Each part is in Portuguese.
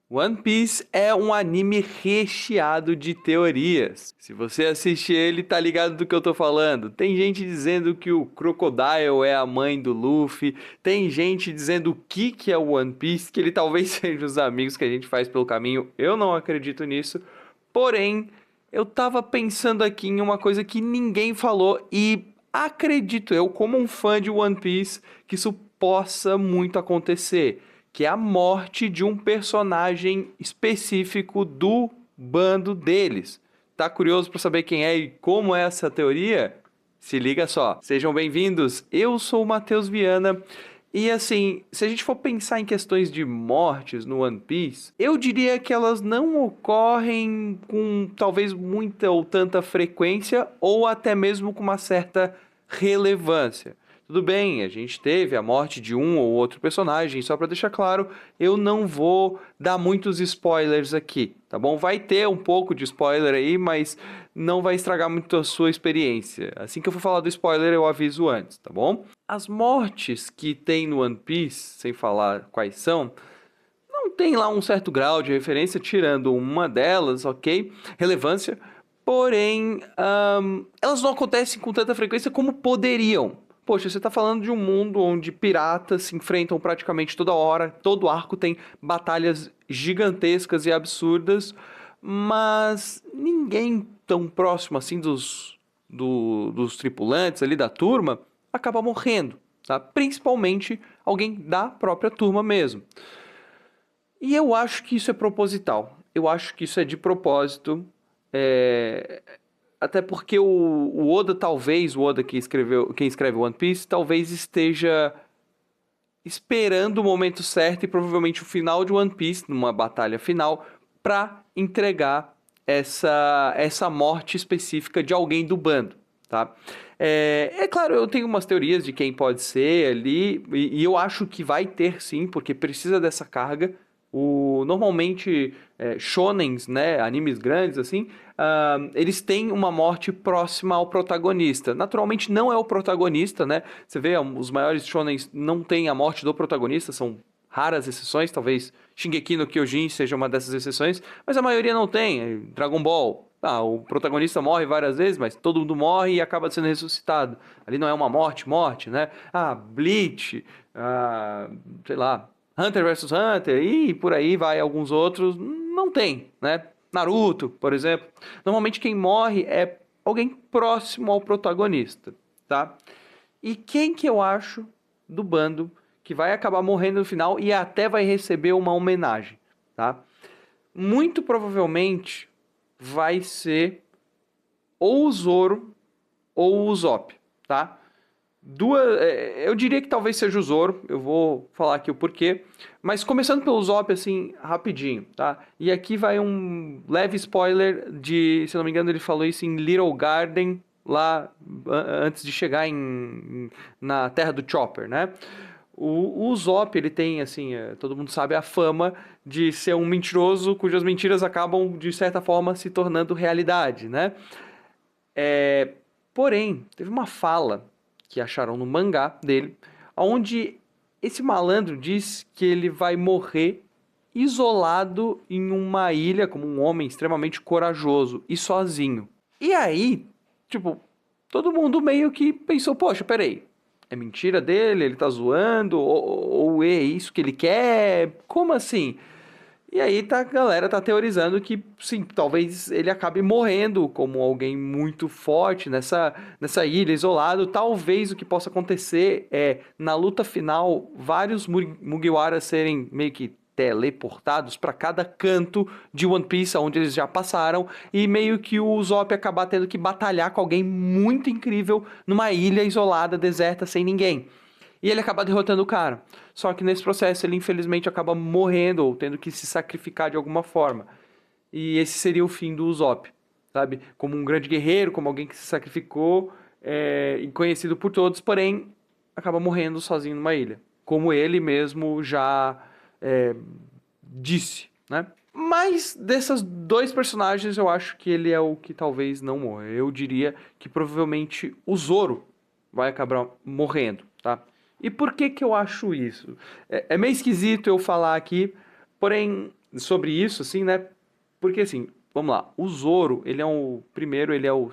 One Piece é um anime recheado de teorias. Se você assiste ele, tá ligado do que eu tô falando. Tem gente dizendo que o Crocodile é a mãe do Luffy. Tem gente dizendo o que é o One Piece, que ele talvez seja os amigos que a gente faz pelo caminho. Eu não acredito nisso. Porém, eu tava pensando aqui em uma coisa que ninguém falou e acredito eu, como um fã de One Piece, que isso possa muito acontecer, que é a morte de um personagem específico do bando deles. Tá curioso para saber quem é e como é essa teoria? Se liga só. Sejam bem-vindos. Eu sou o Matheus Viana. E assim, se a gente for pensar em questões de mortes no One Piece, eu diria que elas não ocorrem com talvez muita ou tanta frequência ou até mesmo com uma certa relevância. Tudo bem, a gente teve a morte de um ou outro personagem, só para deixar claro, eu não vou dar muitos spoilers aqui, tá bom? Vai ter um pouco de spoiler aí, mas não vai estragar muito a sua experiência. Assim que eu for falar do spoiler, eu aviso antes, tá bom? As mortes que tem no One Piece, sem falar quais são, não tem lá um certo grau de referência, tirando uma delas, ok? Relevância. Porém, elas não acontecem com tanta frequência como poderiam. Poxa, você tá falando de um mundo onde piratas se enfrentam praticamente toda hora, todo arco tem batalhas gigantescas e absurdas, mas ninguém tão próximo assim dos tripulantes ali da turma acaba morrendo, tá? Principalmente alguém da própria turma mesmo. E eu acho que isso é proposital. Eu acho que isso é de propósito. É, Até porque o Oda, talvez, o Oda quem escreve One Piece, talvez esteja esperando o momento certo e provavelmente o final de One Piece, numa batalha final, para entregar essa morte específica de alguém do bando, tá? É claro, eu tenho umas teorias de quem pode ser ali, e eu acho que vai ter sim, porque precisa dessa carga. Normalmente, shonens, né, animes grandes assim, eles têm uma morte próxima ao protagonista. Naturalmente não é o protagonista, né? Você vê, os maiores shonens não têm a morte do protagonista, são raras exceções, talvez Shingeki no Kyojin seja uma dessas exceções, mas a maioria não tem. Dragon Ball, o protagonista morre várias vezes, mas todo mundo morre e acaba sendo ressuscitado. Ali não é uma morte, né? Bleach, sei lá, Hunter vs Hunter e por aí vai alguns outros, não tem, né? Naruto, por exemplo. Normalmente quem morre é alguém próximo ao protagonista, tá? E quem que eu acho do bando que vai acabar morrendo no final e até vai receber uma homenagem, tá? Muito provavelmente vai ser ou o Zoro ou o Usopp, tá? Eu diria que talvez seja o Zoro, eu vou falar aqui o porquê, mas começando pelo Usopp, assim, rapidinho, tá? E aqui vai um leve spoiler se não me engano ele falou isso em Little Garden, lá antes de chegar na terra do Chopper, né? O Usopp, ele tem, assim, todo mundo sabe a fama de ser um mentiroso cujas mentiras acabam, de certa forma, se tornando realidade, né? Porém, teve uma fala que acharam no mangá dele, onde esse malandro diz que ele vai morrer isolado em uma ilha como um homem extremamente corajoso e sozinho. E aí, tipo, todo mundo meio que pensou, poxa, peraí, é mentira dele, ele tá zoando, ou é isso que ele quer? Como assim? E aí a galera tá teorizando que, sim, talvez ele acabe morrendo como alguém muito forte nessa ilha, isolado. Talvez o que possa acontecer é, na luta final, vários Mugiwaras serem meio que teleportados para cada canto de One Piece, onde eles já passaram, e meio que o Usopp acabar tendo que batalhar com alguém muito incrível numa ilha isolada, deserta, sem ninguém. E ele acaba derrotando o cara. Só que nesse processo ele infelizmente acaba morrendo ou tendo que se sacrificar de alguma forma. E esse seria o fim do Usopp, sabe? Como um grande guerreiro, como alguém que se sacrificou, e conhecido por todos, porém acaba morrendo sozinho numa ilha. Como ele mesmo já disse, né? Mas desses dois personagens eu acho que ele é o que talvez não morra. Eu diria que provavelmente o Zoro vai acabar morrendo, tá? E por que que eu acho isso? É meio esquisito eu falar aqui, porém, sobre isso, assim, né? Porque, assim, vamos lá. O Zoro, ele é o primeiro, ele é o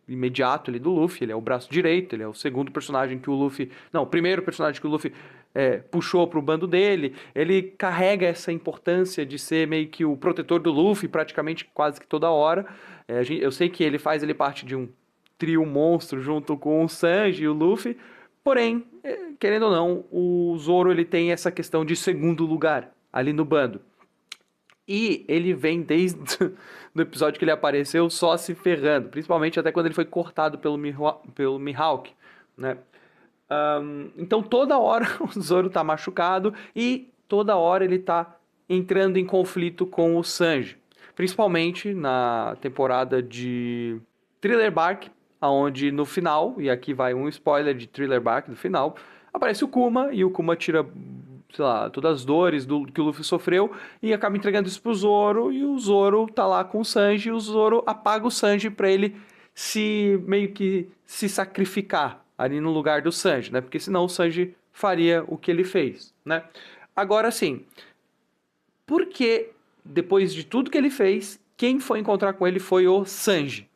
imediato ali do Luffy, ele é o braço direito, ele é o segundo personagem que o Luffy... Não, o primeiro personagem que o Luffy puxou pro bando dele. Ele carrega essa importância de ser meio que o protetor do Luffy, praticamente quase que toda hora. Eu sei que ele faz ele parte de um trio monstro junto com o Sanji e o Luffy, porém, querendo ou não, o Zoro ele tem essa questão de segundo lugar ali no bando. E ele vem desde o episódio que ele apareceu só se ferrando, principalmente até quando ele foi cortado pelo Mihawk, né? Então toda hora o Zoro tá machucado e toda hora ele tá entrando em conflito com o Sanji. Principalmente na temporada de Thriller Bark, onde no final, e aqui vai um spoiler de Thriller Bark no final, aparece o Kuma e o Kuma tira, sei lá, todas as dores que o Luffy sofreu e acaba entregando isso pro Zoro e o Zoro tá lá com o Sanji e o Zoro apaga o Sanji pra ele meio que se sacrificar ali no lugar do Sanji, né? Porque senão o Sanji faria o que ele fez, né? Agora sim, por que depois de tudo que ele fez, quem foi encontrar com ele foi o Sanji?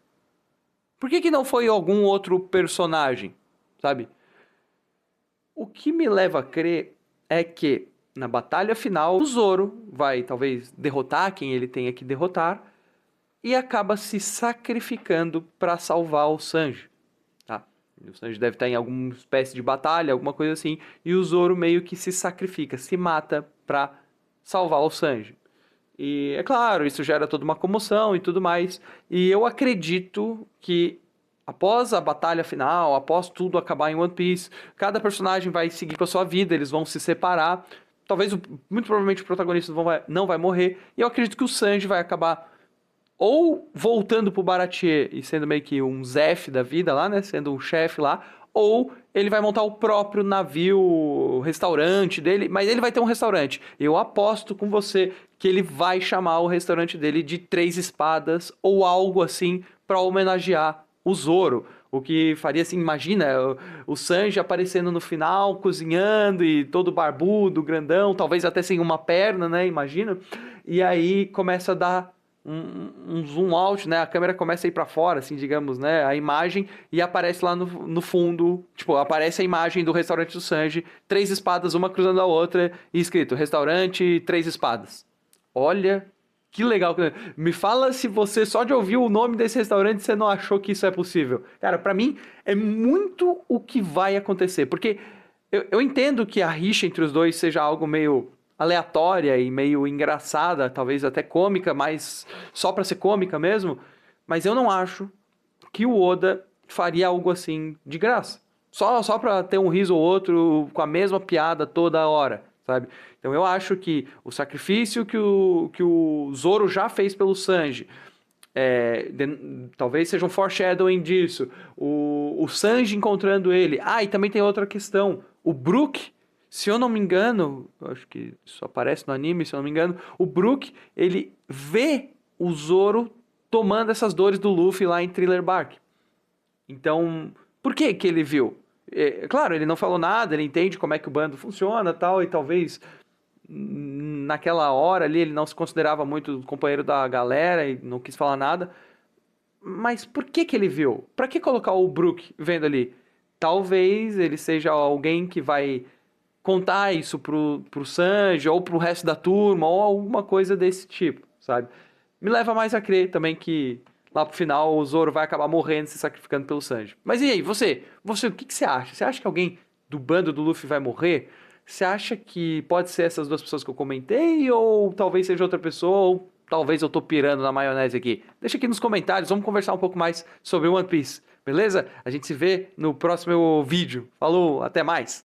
Por que não foi algum outro personagem, sabe? O que me leva a crer é que na batalha final o Zoro vai talvez derrotar quem ele tenha que derrotar e acaba se sacrificando para salvar o Sanji. Tá? O Sanji deve estar em alguma espécie de batalha, alguma coisa assim, e o Zoro meio que se sacrifica, se mata para salvar o Sanji. E é claro, isso gera toda uma comoção e tudo mais. E eu acredito que após a batalha final, após tudo acabar em One Piece, cada personagem vai seguir com a sua vida, eles vão se separar. Talvez, muito provavelmente, o protagonista não vai morrer. E eu acredito que o Sanji vai acabar ou voltando pro Baratie e sendo meio que um Zeff da vida lá, né? Sendo um chefe lá. Ou ele vai montar o próprio navio, o restaurante dele, mas ele vai ter um restaurante. Eu aposto com você que ele vai chamar o restaurante dele de Três Espadas ou algo assim para homenagear o Zoro. O que faria assim, imagina, o Sanji aparecendo no final, cozinhando e todo barbudo, grandão, talvez até sem uma perna, né? Imagina. E aí começa a dar um zoom out, né? A câmera começa a ir para fora, assim, digamos, né? A imagem e aparece lá no fundo, tipo, aparece a imagem do restaurante do Sanji, três espadas, uma cruzando a outra, e escrito, restaurante, três espadas. Olha, que legal. Me fala se você, só de ouvir o nome desse restaurante, você não achou que isso é possível. Cara, pra mim, é muito o que vai acontecer, porque eu entendo que a rixa entre os dois seja algo meio aleatória e meio engraçada, talvez até cômica, mas só pra ser cômica mesmo, mas eu não acho que o Oda faria algo assim de graça. Só pra ter um riso ou outro com a mesma piada toda hora, sabe? Então eu acho que o sacrifício que o Zoro já fez pelo Sanji, talvez seja um foreshadowing disso, o Sanji encontrando ele. E também tem outra questão, o Brook, se eu não me engano, acho que isso aparece no anime, se eu não me engano, o Brook, ele vê o Zoro tomando essas dores do Luffy lá em Thriller Bark. Então, por que ele viu? Claro, ele não falou nada, ele entende como é que o bando funciona tal, e talvez naquela hora ali ele não se considerava muito companheiro da galera e não quis falar nada. Mas por que ele viu? Pra que colocar o Brook vendo ali? Talvez ele seja alguém que vai contar isso pro Sanji ou pro resto da turma ou alguma coisa desse tipo, sabe? Me leva mais a crer também que lá pro final o Zoro vai acabar morrendo, se sacrificando pelo Sanji. Mas e aí, você o que você acha? Você acha que alguém do bando do Luffy vai morrer? Você acha que pode ser essas duas pessoas que eu comentei ou talvez seja outra pessoa ou talvez eu tô pirando na maionese aqui? Deixa aqui nos comentários, vamos conversar um pouco mais sobre One Piece, beleza? A gente se vê no próximo vídeo. Falou, até mais!